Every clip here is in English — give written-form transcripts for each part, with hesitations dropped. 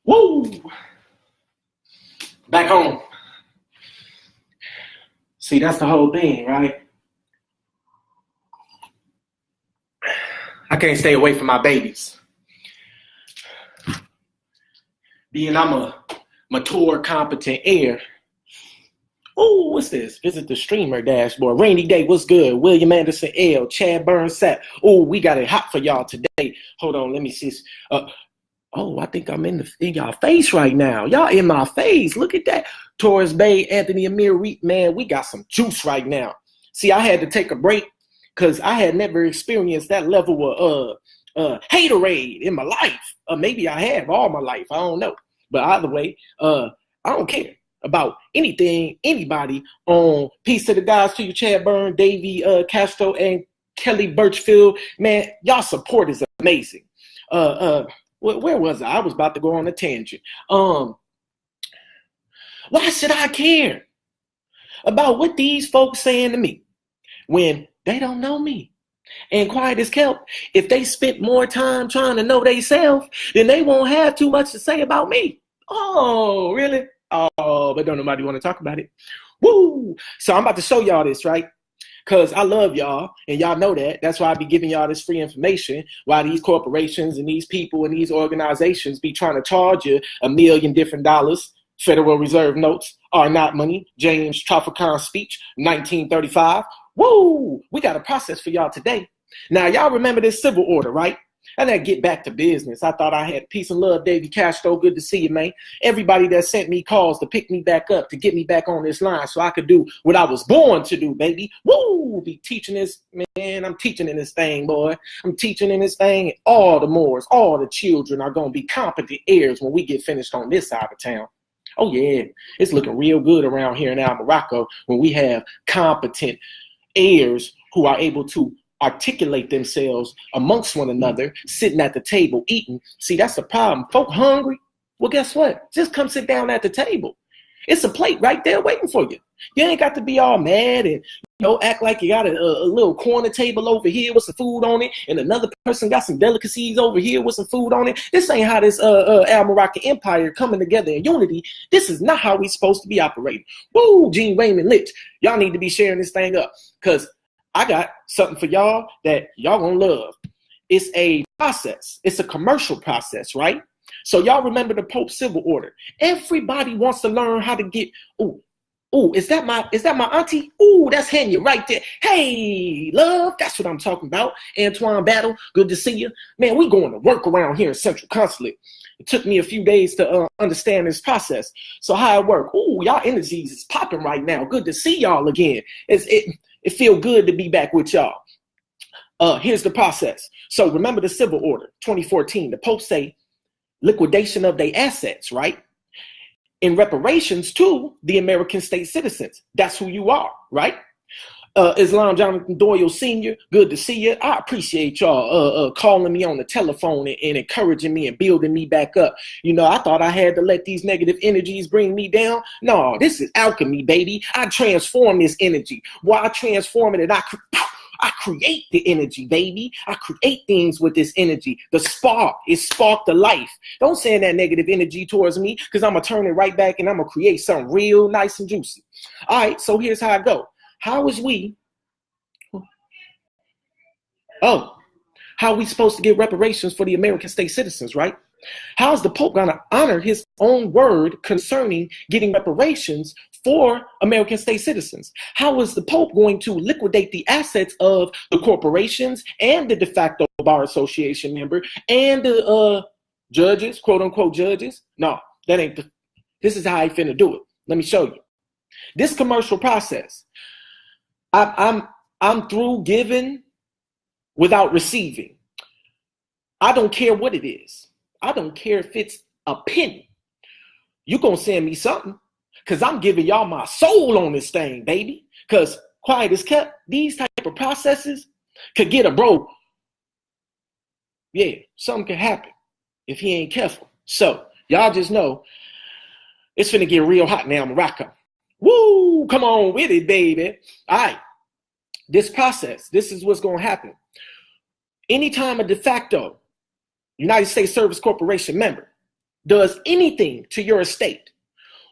Woo! Back home. See, that's the whole thing, right? I can't stay away from my babies. Being I'm a mature, competent heir. Oh, what's this? Visit the streamer dashboard. Rainy day, what's good? William Anderson L. Chad Burns Sat. Oh, we got it hot for y'all today. Hold on, let me see. I think I'm in y'all face right now. Y'all in my face. Look at that. Torres Bay, Anthony Amir Reed, man, we got some juice right now. See, I had to take a break because I had never experienced that level of haterade in my life. Maybe I have all my life. I don't know. But either way, I don't care about anything, anybody on Peace to the Guys to you, Chad Byrne, Davey Castro, and Kelly Birchfield. Man, y'all support is amazing. Where was I? I was about to go on a tangent. Why should I care about what these folks saying to me when they don't know me? And quiet as kept, if they spent more time trying to know themselves, then they won't have too much to say about me. Oh, really? Oh, but don't nobody want to talk about it. Woo! So I'm about to show y'all this, right? Because I love y'all, and y'all know that. That's why I be giving y'all this free information, why these corporations and these people and these organizations be trying to charge you $1 million different dollars. Federal Reserve notes are not money. James Traficant's speech, 1935. Woo! We got a process for y'all today. Now, y'all remember this civil order, right? And then get back to business. I thought I had peace and love, Davey Castro. Good to see you, man. Everybody that sent me calls to pick me back up, to get me back on this line so I could do what I was born to do, baby. Woo! Be teaching this, man. I'm teaching in this thing, boy. I'm teaching in this thing. All the Moors, all the children are going to be competent heirs when we get finished on this side of town. Oh, yeah. It's looking real good around here in Morocco when we have competent heirs who are able to articulate themselves amongst one another, sitting at the table, eating. See, that's the problem. Folk hungry? Well, guess what? Just come sit down at the table. It's a plate right there waiting for you. You ain't got to be all mad and act like you got a little corner table over here with some food on it, and another person got some delicacies over here with some food on it. This ain't how this Al Moroccan Empire coming together in unity. This is not how we supposed to be operating. Woo, Gene Raymond Lich. Y'all need to be sharing this thing up because I got something for y'all that y'all gonna love. It's a process. It's a commercial process, right? So y'all remember the Pope civil order. Everybody wants to learn how to get, is that my auntie? Ooh, that's Henya right there. Hey, love, that's what I'm talking about. Antoine Battle, good to see you. Man, we going to work around here in Central Consulate. It took me a few days to understand this process. So how it work? Ooh, y'all energies is popping right now. Good to see y'all again. It feel good to be back with y'all. Here's the process. So remember the civil order, 2014. The Pope say liquidation of their assets, right? In reparations to the American state citizens. That's who you are, right? Islam Jonathan Doyle Sr., good to see you. I appreciate y'all calling me on the telephone and encouraging me and building me back up. I thought I had to let these negative energies bring me down. No, this is alchemy, baby. I transform this energy. While I transform it, and I create the energy, baby. I create things with this energy. The spark, it sparked the life. Don't send that negative energy towards me because I'm going to turn it right back and I'm going to create something real nice and juicy. All right, so here's how I go. How are we supposed to get reparations for the American state citizens, right? How is the Pope going to honor his own word concerning getting reparations for American state citizens? How is the Pope going to liquidate the assets of the corporations and the de facto Bar Association member and the judges, quote unquote judges? No, that ain't this is how I finna do it. Let me show you. This commercial process, I'm through giving without receiving. I don't care what it is. I don't care if it's a penny. You're going to send me something because I'm giving y'all my soul on this thing, baby. Because quiet as kept, these type of processes could get a bro. Yeah, something could happen if he ain't careful. So y'all just know it's finna get real hot now, Morocco. Woo, come on with it, baby. All right, this process, this is what's going to happen. Anytime a de facto United States Service Corporation member does anything to your estate,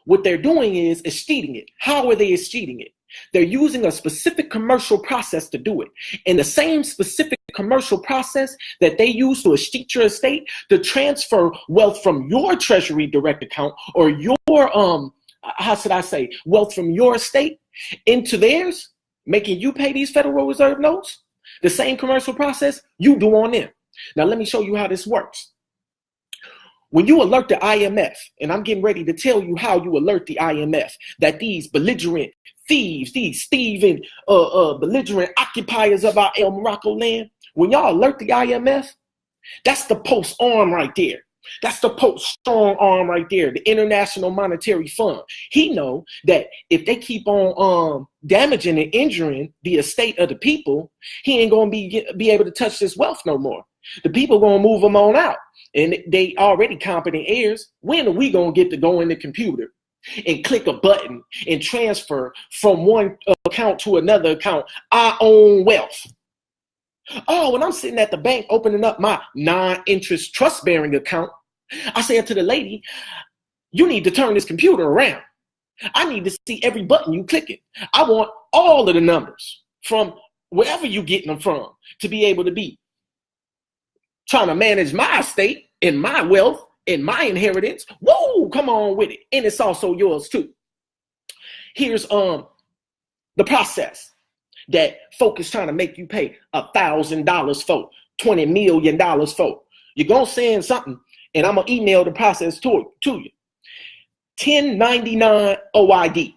what they're doing is cheating it. How are they cheating it? They're using a specific commercial process to do it. And the same specific commercial process that they use to cheat your estate to transfer wealth from your Treasury Direct account or your, wealth from your estate into theirs, making you pay these Federal Reserve notes, the same commercial process you do on them. Now, let me show you how this works. When you alert the IMF, and I'm getting ready to tell you how you alert the IMF that these belligerent thieves, these thieving, belligerent occupiers of our El Morocco land, when y'all alert the IMF, that's the Pope's arm right there. That's the Pope's strong arm right there, the International Monetary Fund. He know that if they keep on damaging and injuring the estate of the people, he ain't gonna be able to touch this wealth no more. The people gonna move them on out, and they already competent heirs. When are we gonna get to go in the computer and click a button and transfer from one account to another account our own wealth? Oh, when I'm sitting at the bank opening up my non-interest trust-bearing account, I said to the lady, you need to turn this computer around. I need to see every button you clicking. I want all of the numbers from wherever you getting them from to be able to be trying to manage my estate and my wealth and my inheritance. Whoa, come on with it. And it's also yours too. Here's the process that folk is trying to make you pay $1,000 for, $20 million for. You're going to send something, and I'm going to email the process to you. 1099 OID.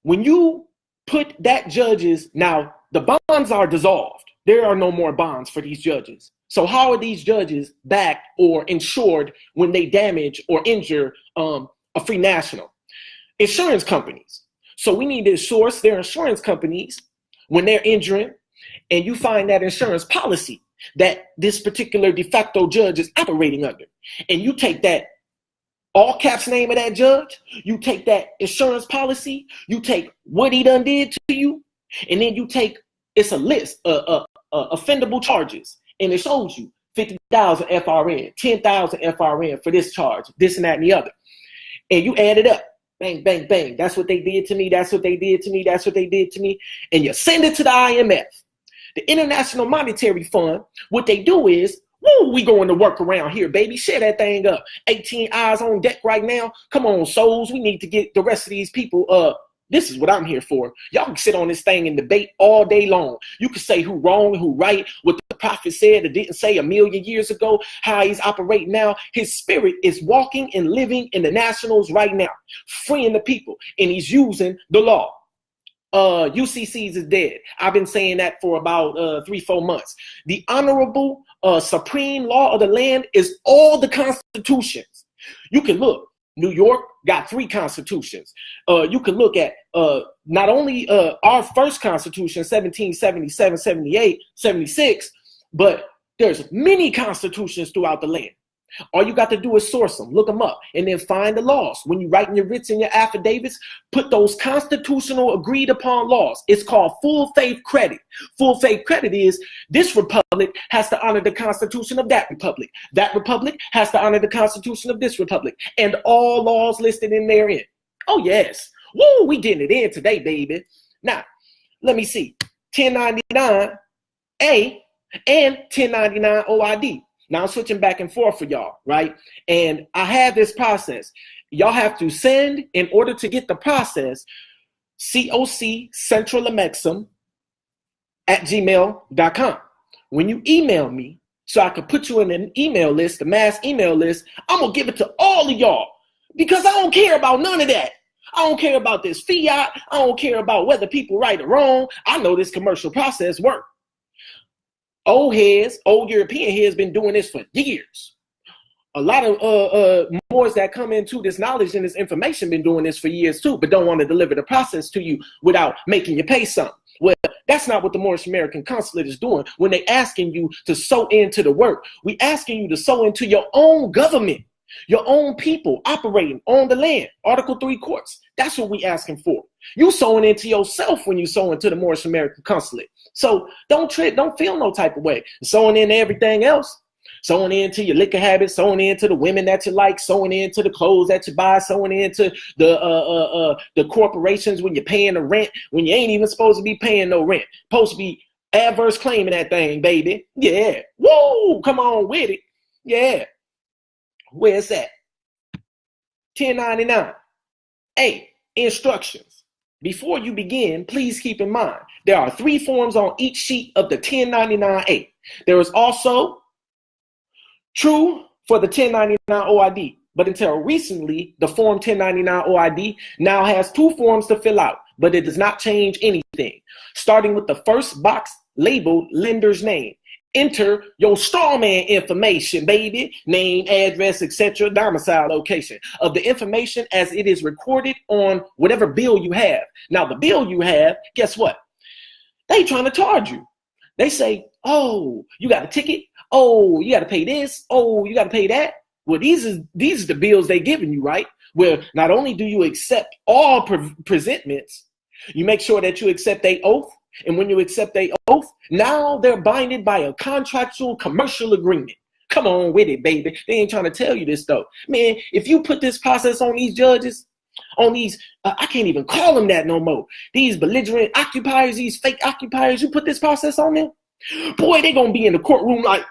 When you put that judges, now the bonds are dissolved. There are no more bonds for these judges. So how are these judges backed or insured when they damage or injure a free national? Insurance companies. So we need to source their insurance companies when they're injuring, and you find that insurance policy that this particular de facto judge is operating under. And you take that all caps name of that judge, you take that insurance policy, you take what he done did to you, and then you take, it's a list of offendable charges, and it shows you 50,000 FRN, 10,000 FRN for this charge, this and that and the other. And you add it up. Bang, bang, bang. That's what they did to me. That's what they did to me. That's what they did to me. And you send it to the IMF. The International Monetary Fund, what they do is, woo, we going to work around here, baby. Share that thing up. 18 eyes on deck right now. Come on, souls. We need to get the rest of these people. This is what I'm here for. Y'all can sit on this thing and debate all day long. You can say who wrong and who right, what the prophet said or didn't say a million years ago, how he's operating now. His spirit is walking and living in the nationals right now, freeing the people, and he's using the law. UCCs is dead. I've been saying that for about 3-4 months. The honorable supreme law of the land is all the constitutions. You can look. New York got 3 constitutions. You can look at not only our first constitution, 1777, 78, 76, but there's many constitutions throughout the land. All you got to do is source them, look them up, and then find the laws. When you're writing your writs and your affidavits, put those constitutional agreed upon laws. It's called full faith credit. Full faith credit is this republic has to honor the constitution of that republic. That republic has to honor the constitution of this republic, and all laws listed in therein. Oh, yes. Woo, we getting it in today, baby. Now, let me see. 1099A and 1099 OID. Now I'm switching back and forth for y'all, right? And I have this process. Y'all have to send, in order to get the process, COC centralamexum at gmail.com. When you email me, so I can put you in an email list, the mass email list, I'm going to give it to all of y'all because I don't care about none of that. I don't care about this fiat. I don't care about whether people right or wrong. I know this commercial process works. Old European heads been doing this for years. A lot of Moors that come into this knowledge and this information been doing this for years too, but don't want to deliver the process to you without making you pay something. Well, that's not what the Moorish American Consulate is doing when they asking you to sow into the work. We asking you to sow into your own government, your own people operating on the land. Article 3 courts. That's what we asking for. You sowing into yourself when you sow into the Moorish American Consulate. So don't feel no type of way. Sowing into everything else. Sewing into your liquor habits, sewing into the women that you like, sewing into the clothes that you buy, sewing into the corporations when you're paying the rent, when you ain't even supposed to be paying no rent. Supposed to be adverse claiming that thing, baby. Yeah. Whoa, come on with it. Yeah. Where's that? 1099. A, instructions. Before you begin, please keep in mind, there are 3 forms on each sheet of the 1099-A. There is also true for the 1099 OID, but until recently, the form 1099 OID now has 2 forms to fill out, but it does not change anything. Starting with the first box labeled lender's name. Enter your strawman information, baby. Name, address, etc., domicile, location of the information as it is recorded on whatever bill you have. Now, the bill you have, guess what? They trying to charge you. They say, oh, you got a ticket? Oh, you got to pay this. Oh, you got to pay that. Well, these are the bills they giving you, right? Where not only do you accept all presentments, you make sure that you accept a oath. And when you accept a oath, now they're binded by a contractual commercial agreement. Come on with it, baby. They ain't trying to tell you this, though. Man, if you put this process on these judges, on these, I can't even call them that no more. These belligerent occupiers, these fake occupiers, you put this process on them, boy, they going to be in the courtroom like,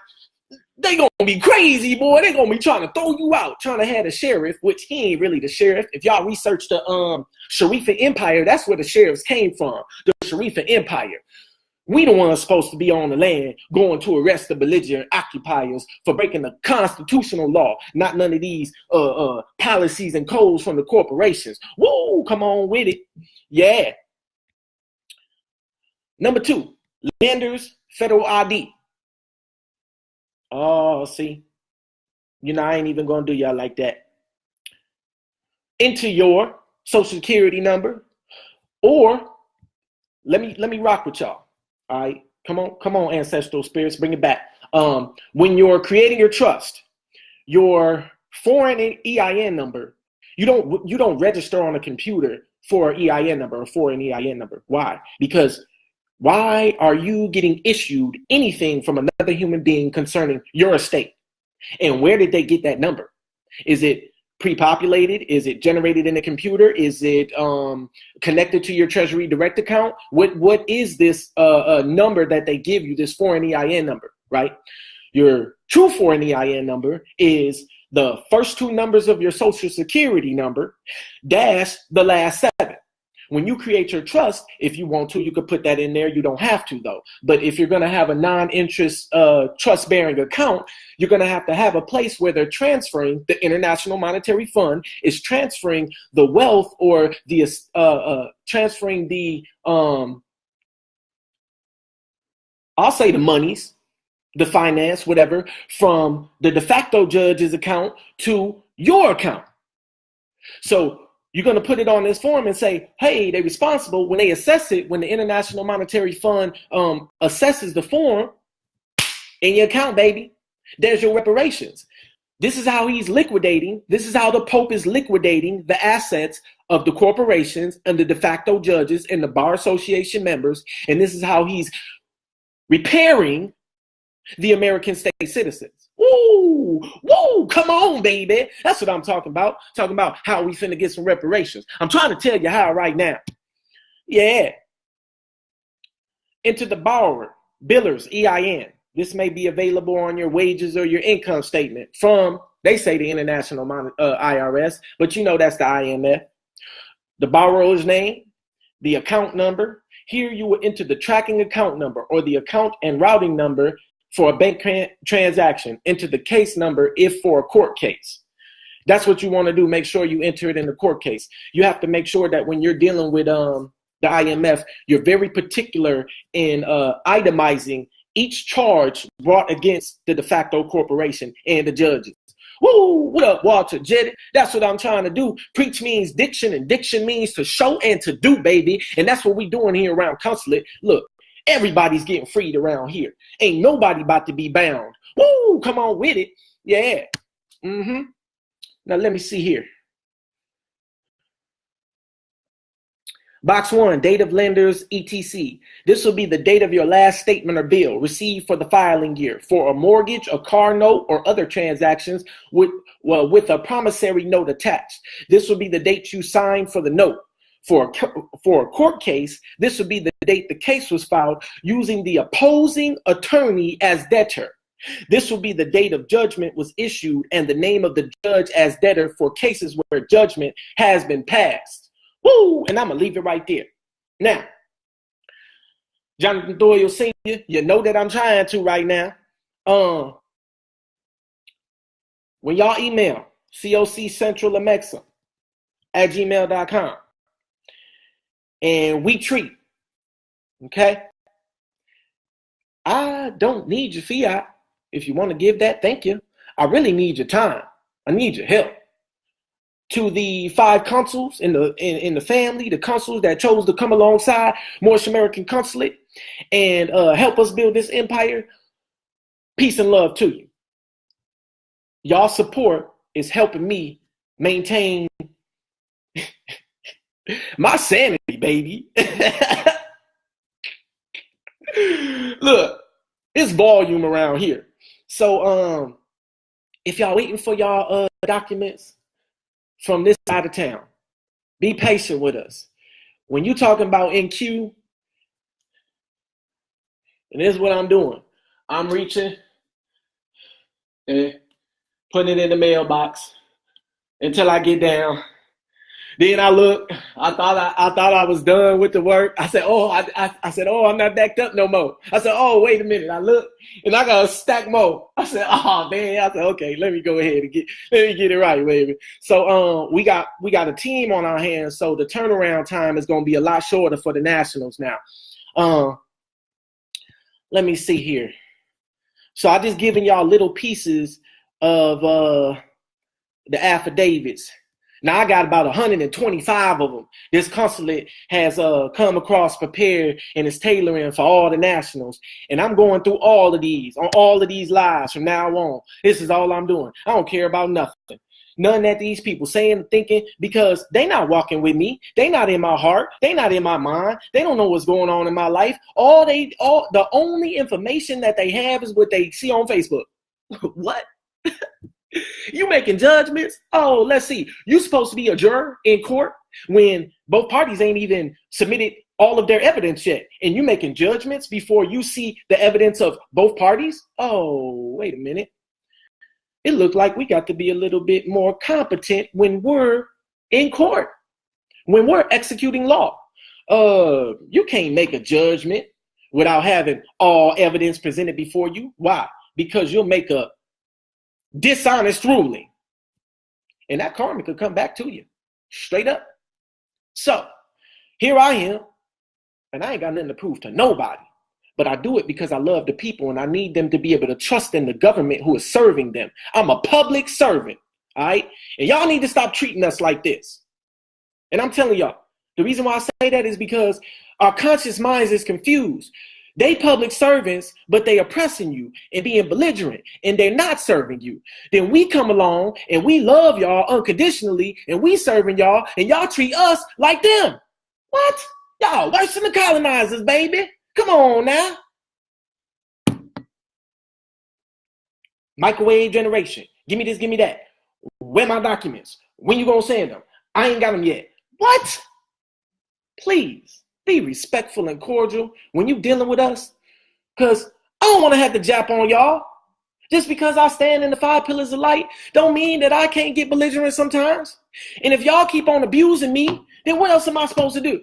they going to be crazy, boy. They going to be trying to throw you out, trying to have the sheriff, which he ain't really the sheriff. If y'all research the Sharifa Empire, that's where the sheriffs came from, the Sharifa Empire. We the ones supposed to be on the land going to arrest the belligerent occupiers for breaking the constitutional law, not none of these policies and codes from the corporations. Woo, come on with it. Yeah. Number 2, lenders, federal ID. Oh, see, I ain't even gonna do y'all like that. Enter your social security number, or let me rock with y'all. All right, come on, ancestral spirits, bring it back. When you're creating your trust, your foreign EIN number, you don't register on a computer for an EIN number, a foreign EIN number. Why? Because why are you getting issued anything from another human being concerning your estate? And where did they get that number? Is it pre-populated? Is it generated in a computer? Is it connected to your Treasury Direct account? What is this number that they give you, this foreign EIN number, right? Your true foreign EIN number is the first 2 numbers of your social security number dash the last 7. When you create your trust, if you want to, you could put that in there. You don't have to, though. But if you're going to have a non-interest trust-bearing account, you're going to have a place where they're transferring, the International Monetary Fund is transferring the wealth or the transferring the, I'll say the monies, the finance, whatever, from the de facto judge's account to your account. So you're going to put it on this form and say, hey, they're responsible. When they assess it, when the International Monetary Fund assesses the form in your account, baby, there's your reparations. This is how he's liquidating. This is how the Pope is liquidating the assets of the corporations and the de facto judges and the Bar Association members. And this is how he's repairing the American state citizens. Woo, woo, come on, baby. That's what I'm talking about. Talking about how we finna get some reparations. I'm trying to tell you how right now. Yeah. Enter the borrower, biller's EIN. This may be available on your wages or your income statement from, they say, the International IRS, but that's the IMF. The borrower's name, the account number. Here you will enter the tracking account number or the account and routing number for a bank transaction. Enter the case number if for a court case. That's what you want to do. Make sure you enter it in the court case. You have to make sure that when you're dealing with the IMF, you're very particular in itemizing each charge brought against the de facto corporation and the judges. Woo, what up, Walter Jetty? That's what I'm trying to do. Preach means diction, and diction means to show and to do, baby. And that's what we doing here around Consulate. Look, everybody's getting freed around here. Ain't nobody about to be bound. Woo, come on with it. Yeah. Now let me see here. Box 1, date of lenders, etc. This will be the date of your last statement or bill received for the filing year for a mortgage, a car note, or other transactions with a promissory note attached. This will be the date you signed for the note. For a court case, this would be the date the case was filed using the opposing attorney as debtor. This will be the date of judgment was issued and the name of the judge as debtor for cases where judgment has been passed. Woo! And I'm going to leave it right there. Now, Jonathan Doyle Sr., you know that I'm trying to right now. When y'all email coccentralamexa@gmail.com and we treat, okay? I don't need your fiat. If you want to give that, thank you. I really need your time. I need your help. To the 5 consuls in the family, the consuls that chose to come alongside Moorish American Consulate and help us build this empire, peace and love to you. Y'all support is helping me maintain my sanity, baby. Look, it's volume around here. So if y'all waiting for y'all documents from this side of town, be patient with us. When you talking about NQ, and this is what I'm doing. I'm reaching and putting it in the mailbox until I get down. Then I look, I thought I was done with the work. I said, I said, I'm not backed up no more. I said, wait a minute. I look and I got a stack more. I said, man. I said, okay, let me go ahead and get it right, baby. So we got a team on our hands. So the turnaround time is going to be a lot shorter for the Nationals now. Let me see here. So I just giving y'all little pieces of the affidavits. Now, I got about 125 of them. This consulate has come across prepared and is tailoring for all the Nationals. And I'm going through all of these, on all of these lives from now on. This is all I'm doing. I don't care about nothing. None that these people saying and thinking, because they not walking with me. They not in my heart. They not in my mind. They don't know what's going on in my life. The only information that they have is what they see on Facebook. What? You making judgments? Oh, let's see. You supposed to be a juror in court when both parties ain't even submitted all of their evidence yet. And you making judgments before you see the evidence of both parties? Oh, wait a minute. It looked like we got to be a little bit more competent when we're in court, when we're executing law. You can't make a judgment without having all evidence presented before you. Why? Because you'll make a dishonest ruling, and that karma could come back to you straight up. So here I am, and I ain't got nothing to prove to nobody, but I do it because I love the people and I need them to be able to trust in the government who is serving them. I'm a public servant, all right? And y'all need to stop treating us like this. And I'm telling y'all, the reason why I say that is because our conscious minds is confused. They public servants, but they oppressing you and being belligerent, and they're not serving you. Then we come along and we love y'all unconditionally, and we serving y'all, and y'all treat us like them. What? Y'all worse than the colonizers, baby. Come on now. Microwave generation. Give me this, give me that. Where my documents? When you gonna send them? I ain't got them yet. What? Please. Be respectful and cordial when you dealing with us, because I don't want to have to jap on y'all. Just because I stand in the 5 pillars of light don't mean that I can't get belligerent sometimes. And if y'all keep on abusing me, then what else am I supposed to do?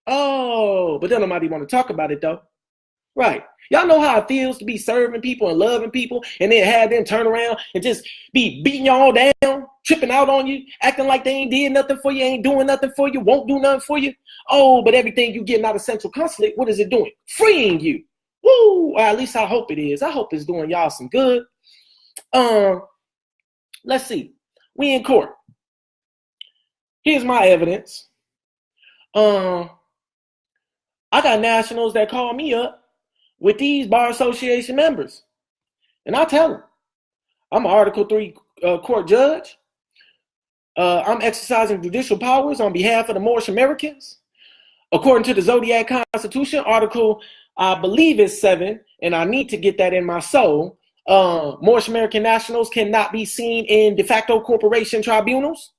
Oh, but then nobody want to talk about it though. Right. Y'all know how it feels to be serving people and loving people and then have them turn around and just be beating y'all down, tripping out on you, acting like they ain't did nothing for you, ain't doing nothing for you, won't do nothing for you. Oh, but everything you getting out of Central Consulate, what is it doing? Freeing you. Woo! Or at least I hope it is. I hope it's doing y'all some good. Let's see. We in court. Here's my evidence. I got Nationals that call me up with these Bar Association members. And I tell them, I'm an Article 3 court judge. I'm exercising judicial powers on behalf of the Moorish Americans. According to the Zodiac Constitution, Article, I believe it's 7, and I need to get that in my soul. Moorish American nationals cannot be seen in de facto corporation tribunals,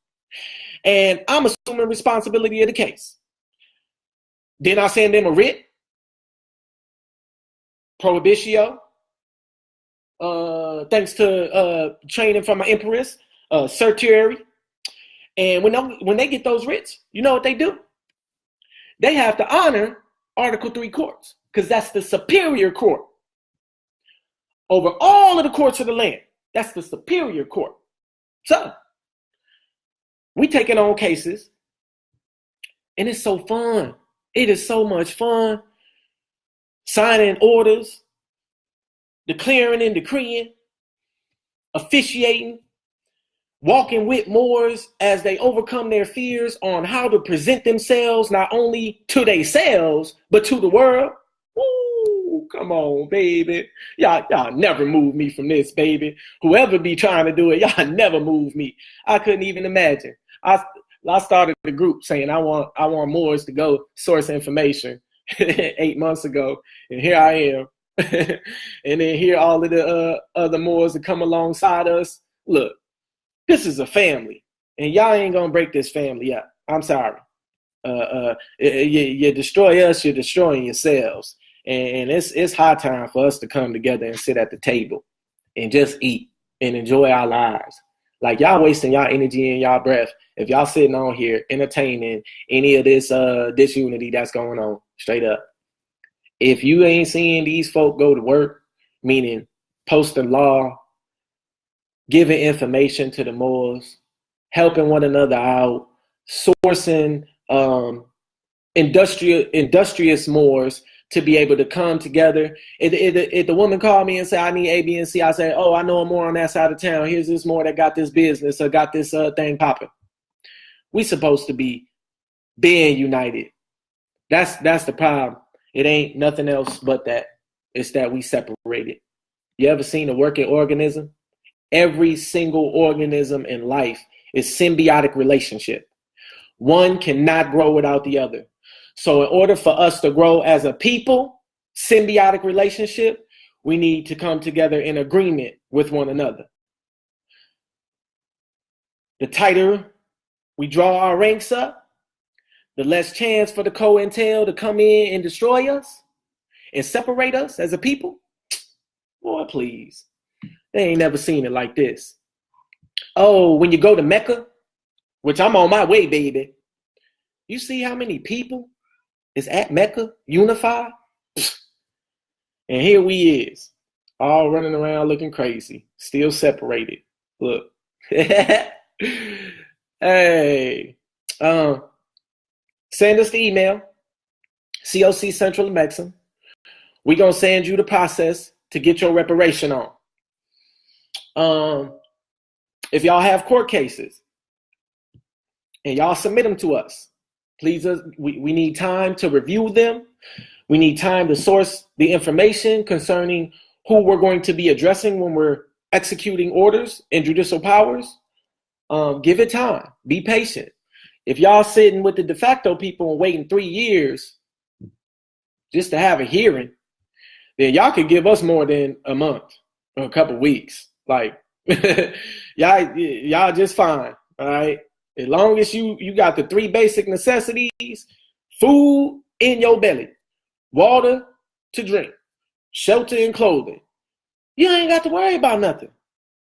and I'm assuming responsibility of the case. Then I send them a writ, prohibitio, thanks to training from my empress, certiorari. And when they get those writs, you know what they do? They have to honor Article 3 courts, because that's the superior court over all of the courts of the land. That's the superior court. So we taking on cases, and it's so fun. It is so much fun signing orders, declaring and decreeing, officiating, walking with Moors as they overcome their fears on how to present themselves not only to themselves, but to the world. Ooh, come on, baby. Y'all never move me from this, baby. Whoever be trying to do it, y'all never move me. I couldn't even imagine. I started a group saying I want Moors to go source information 8 months ago, and here I am. And then here all of the other Moors that come alongside us. Look, this is a family, and y'all ain't gonna break this family up. I'm sorry. You destroy us, you're destroying yourselves. And it's high time for us to come together and sit at the table and just eat and enjoy our lives. Like, y'all wasting y'all energy and y'all breath if y'all sitting on here entertaining any of this disunity that's going on. Straight up. If you ain't seeing these folk go to work, meaning posting law, giving information to the Moors, helping one another out, sourcing industrious Moors to be able to come together. If the woman called me and said, I need A, B, and C, I say, oh, I know a Moor on that side of town. Here's this Moor that got this business or got this thing popping. We supposed to be being united. That's the problem. It ain't nothing else but that. It's that we separated. You ever seen a working organism? Every single organism in life is symbiotic relationship. One cannot grow without the other. So in order for us to grow as a people, symbiotic relationship, we need to come together in agreement with one another. The tighter we draw our ranks up, the less chance for the COINTEL to come in and destroy us and separate us as a people. Boy, please. They ain't never seen it like this. Oh, when you go to Mecca, which I'm on my way, baby, you see how many people is at Mecca, unified? And here we is, all running around looking crazy, still separated. Look. Hey. Send us the email, COC Central Mexham. We're going to send you the process to get your reparation on. If y'all have court cases and y'all submit them to us, please, we need time to review them. We need time to source the information concerning who we're going to be addressing when we're executing orders and judicial powers. Give it time. Be patient. If y'all sitting with the de facto people and waiting 3 years just to have a hearing, then y'all could give us more than a month or a couple weeks. Like, y'all just fine, all right? As long as you got the 3 basic necessities, food in your belly, water to drink, shelter and clothing, you ain't got to worry about nothing.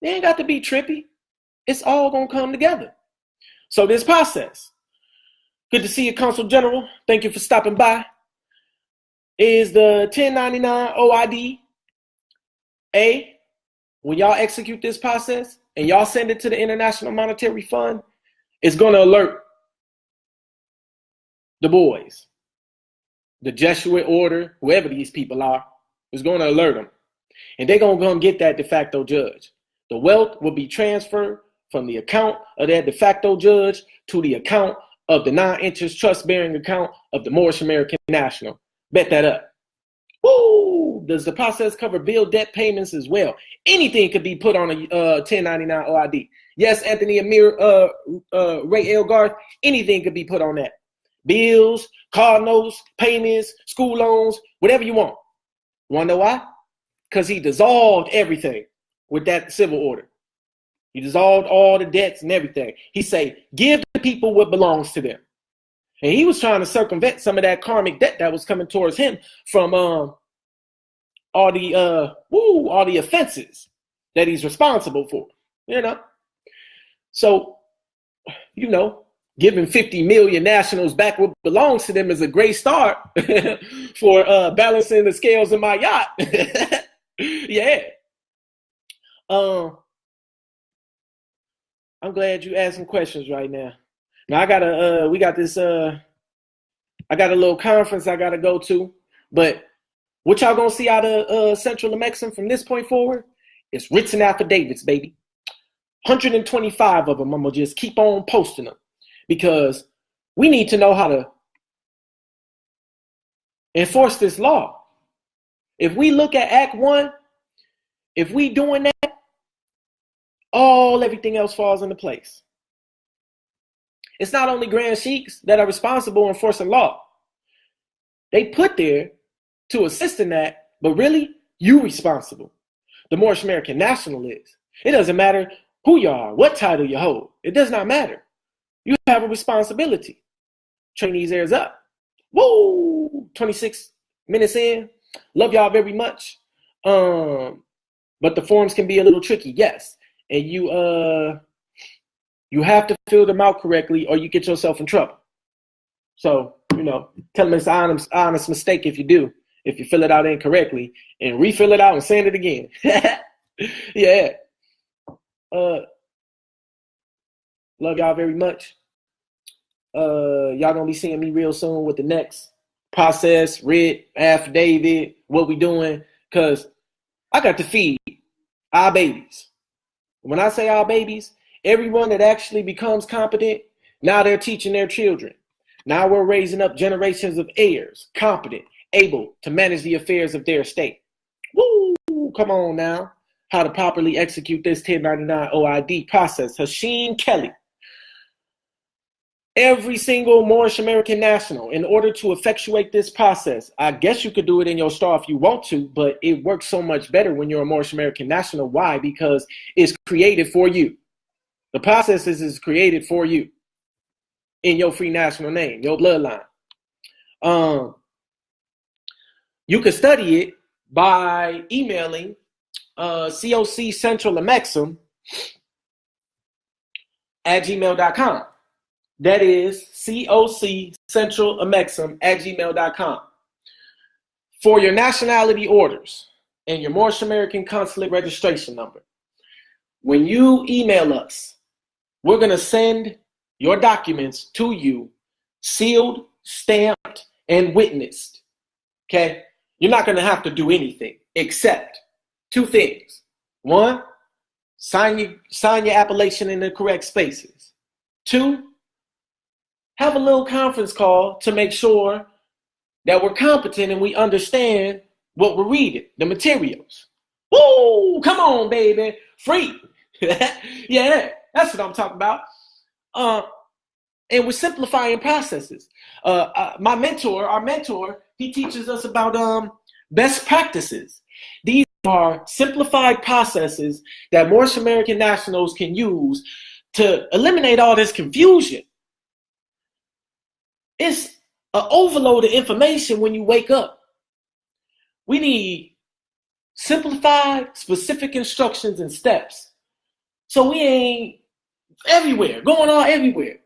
You ain't got to be trippy. It's all going to come together. So this process, good to see you, Consul General. Thank you for stopping by, is the 1099 OID. When y'all execute this process and y'all send it to the International Monetary Fund, it's going to alert the boys, the Jesuit order, whoever these people are, is going to alert them. And they're going to go get that de facto judge. The wealth will be transferred from the account of that de facto judge to the account of the non-interest trust-bearing account of the Moorish American National. Bet that up. Woo! Does the process cover bill debt payments as well? Anything could be put on a 1099 OID. Yes, Anthony Amir, Ray L. Garth, anything could be put on that. bills, car notes, payments, school loans, whatever you want. You want to know why? Because he dissolved everything with that civil order. He dissolved all the debts and everything. He say, give the people what belongs to them. And he was trying to circumvent some of that karmic debt that was coming towards him from all the offenses that he's responsible for, you know. So, you know, giving 50 million nationals back what belongs to them is a great start for balancing the scales in my yacht. Yeah. I'm glad you asked some questions right now. Now I got a little conference I gotta go to, but what y'all gonna see out of Central Lemexum from this point forward? It's writs and affidavits, baby. 125 of them. I'm gonna just keep on posting them because we need to know how to enforce this law. If we look at Act 1, if we doing that, everything else falls into place. It's not only Grand Sheiks that are responsible for enforcing law. They put there to assist in that, but really, you responsible. The Moorish American National is. It doesn't matter who you are, what title you hold. It does not matter. You have a responsibility. Train these ears up. Woo! 26 minutes in. Love y'all very much. But the forms can be a little tricky, yes. And you have to fill them out correctly or you get yourself in trouble. So, you know, tell them it's an honest mistake if you do. If you fill it out incorrectly and refill it out and send it again. Yeah. Love y'all very much. Y'all gonna be seeing me real soon with the next process, writ, affidavit, what we doing, because I got to feed our babies. When I say our babies, everyone that actually becomes competent, now they're teaching their children. Now we're raising up generations of heirs, competent, able to manage the affairs of their estate. Woo! Come on now. How to properly execute this 1099 OID process. Hashim Kelly. Every single Moorish American national, in order to effectuate this process, I guess you could do it in your star if you want to, but it works so much better when you're a Moorish American national. Why? Because it's created for you. The process is created for you in your free national name, your bloodline. You can study it by emailing COC Central Lemexum at gmail.com. That is COC Central Lemexum at gmail.com. For your nationality orders and your Moorish American consulate registration number, when you email us, we're going to send your documents to you sealed, stamped, and witnessed. Okay? You're not going to have to do anything except two things. One, sign your appellation in the correct spaces. Two, have a little conference call to make sure that we're competent and we understand what we're reading, the materials. Woo! Come on, baby. Free. Yeah, that's what I'm talking about. And we're simplifying processes. Our mentor, he teaches us about best practices. These are simplified processes that Moorish American nationals can use to eliminate all this confusion. It's an overload of information when you wake up. We need simplified, specific instructions and steps. So we ain't everywhere, going on everywhere.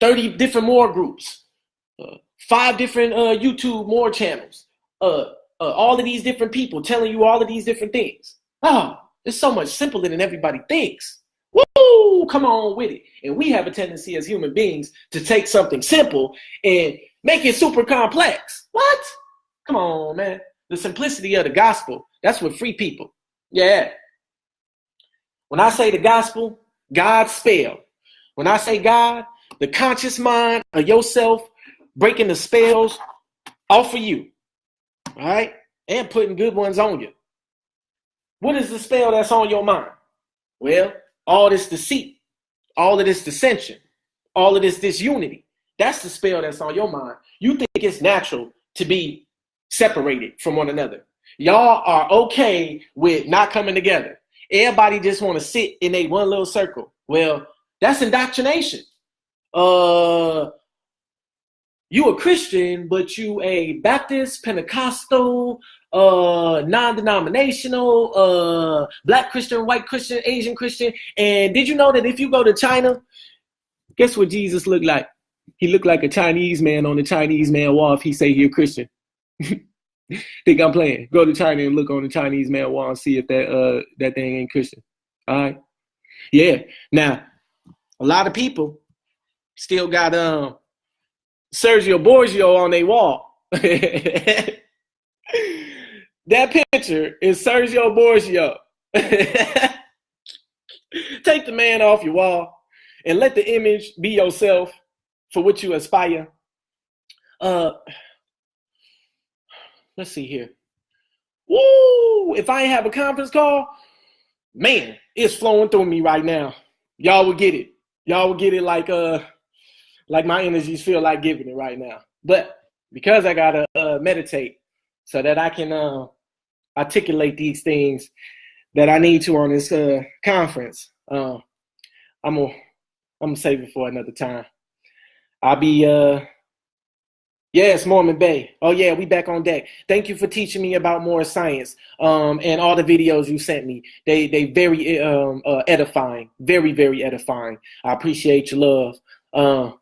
30 different more groups, 5 different YouTube more channels, all of these different people telling you all of these different things. Oh, it's so much simpler than everybody thinks. Woo! Come on with it. And we have a tendency as human beings to take something simple and make it super complex. What? Come on, man. The simplicity of the gospel, that's what free people. Yeah. When I say the gospel, God's spell. When I say God, the conscious mind of yourself breaking the spells off of you. All right? And putting good ones on you. What is the spell that's on your mind? Well, all this deceit, all of this dissension, all of this disunity, That's the spell that's on your mind. You think it's natural to be separated from one another. Y'all are okay with not coming together. Everybody just want to sit in a one little circle. Well, that's indoctrination. You a Christian, but you a Baptist, Pentecostal, non-denominational, black Christian, white Christian, Asian Christian. And did you know that if you go to China, guess what Jesus looked like? He looked like a Chinese man on the Chinese man wall if he say he a Christian. Think I'm playing? Go to China and look on the Chinese man wall and see if that thing ain't Christian. All right? Yeah. Now, a lot of people still got Sergio Borgio on their wall. That picture is Sergio Borgio. Take the man off your wall and let the image be yourself for which you aspire. Let's see here. Woo! If I ain't have a conference call, man, it's flowing through me right now. Y'all will get it. Y'all will get it like my energies feel like giving it right now. But because I gotta meditate so that I can articulate these things that I need to on this conference, I'm gonna save it for another time. I'll be yes, Mormon Bay. Oh yeah, we back on deck. Thank you for teaching me about more science and all the videos you sent me. They very edifying, very, very edifying. I appreciate your love.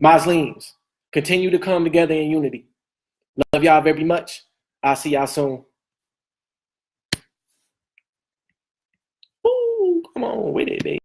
Muslims, continue to come together in unity. Love y'all very much. I'll see y'all soon. Ooh, come on with it, baby.